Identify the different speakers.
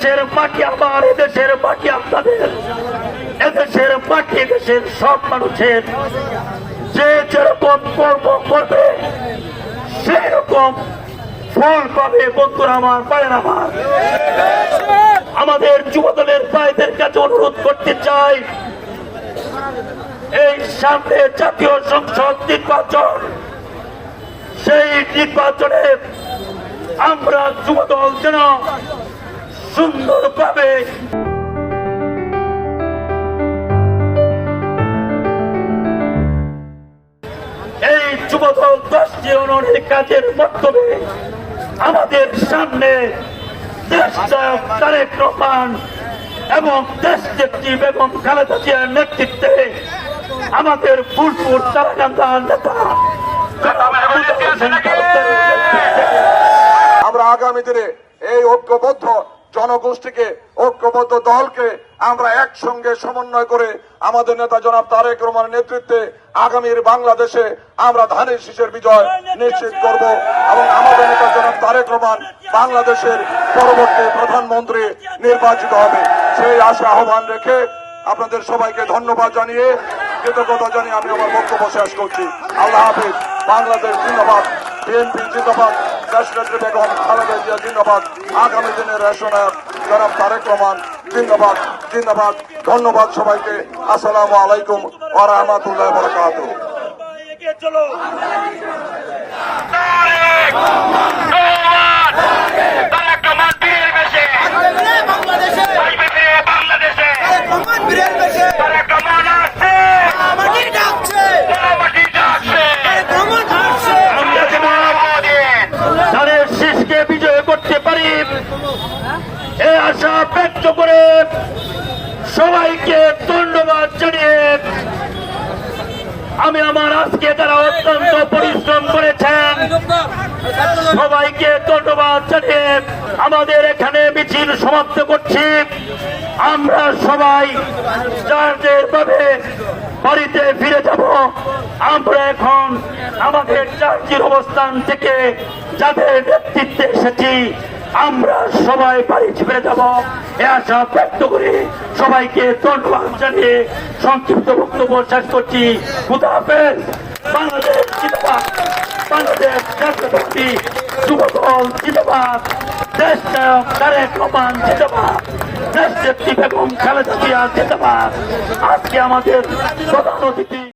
Speaker 1: এদেশের মাটি আমার, এদেশের মাটি আপনাদের, এদেশের মাটি এদেশের সব মানুষের। যে যেরকম কর্ম করবে সেই রকম ফল পাবে। বন্ধুরা আমার, পারেন আমার, আমাদের যুবদলের ভাইদের কাছে অনুরোধ করতে চাই, এই সামনে জাতীয় সংসদ নির্বাচন, সেই নির্বাচনে আমরা যুবদল যেন সুন্দরভাবে এই যুবদল 10টি উন্নয়নের কাজের মাধ্যমে আমাদের সামনে দেশনায়ক তারেক রহমান এবং দেশনেত্রী বেগম খালেদা জিয়ার নেতৃত্বে আমাদের ফুলপুর চারাকান্দার নেতা
Speaker 2: আমরা আগামী দিনে এই ঐক্যবদ্ধ জনগোষ্ঠীকে, ঐক্যবদ্ধ দলকে আমরা একসঙ্গে সমন্বয় করে আমাদের নেতা জনাব তারেক রহমানের নেতৃত্বে আগামীর বাংলাদেশে আমরা ধানের শীষের বিজয় নিশ্চিত করব এবং আমাদের নেতা জনাব তারেক রহমান বাংলাদেশের পরবর্তী প্রধানমন্ত্রী নির্বাচিত হবে, সেই আশা আহ্বান রেখে আপনাদের সবাইকে ধন্যবাদ জানিয়ে, কৃতজ্ঞতা জানিয়ে আমি আমার বক্তব্য শেষ করছি। আল্লাহ হাফিজ। বাংলাদেশ জিন্দাবাদ, বিএনপি জিন্দাবাদ, দেশনেত্রী বেগম খালেদা জিয়া জিন্দাবাদ, আগামী দিনের রাষ্ট্রনায়ক জনাব তারেক রহমান জিন্দাবাদ জিন্দাবাদ। ধন্যবাদ সবাইকে। আসসালামু আলাইকুম ওয়া রাহমাতুল্লাহি ওয়া বারাকাতুহু।
Speaker 1: এই আশা ব্যক্ত করে সবাইকে ধন্যবাদ জানিয়ে আমি আমার আজকে যারা অত্যন্ত পরিশ্রম করেছেন সবাইকে ধন্যবাদ জানিয়ে আমাদের এখানে মিছিল সমাপ্ত করছি। আমরা সবাই যাদের ভাবে বাড়িতে ফিরে যাব। আমরা এখন আমাদের চার্চির অবস্থান থেকে যাদের নেতৃত্বে এসেছি আমরা সবাই বাড়ি ফিরে যাব এ আশা ব্যক্ত করে সবাইকে ধন্যবাদ জানিয়ে সংক্ষিপ্ত বক্তব্য শেষ করছি। খুদা হাফেজ। বাংলাদেশ জিন্দাবাদ, বাংলাদেশ জাতীয়তাবাদী যুবদল জিন্দাবাদ, দেশ নায়ক তারেক রহমান জিন্দাবাদ, দেশনেত্রী বেগম খালেদা জিয়া জিন্দাবাদ। আজকে আমাদের প্রধান অতিথি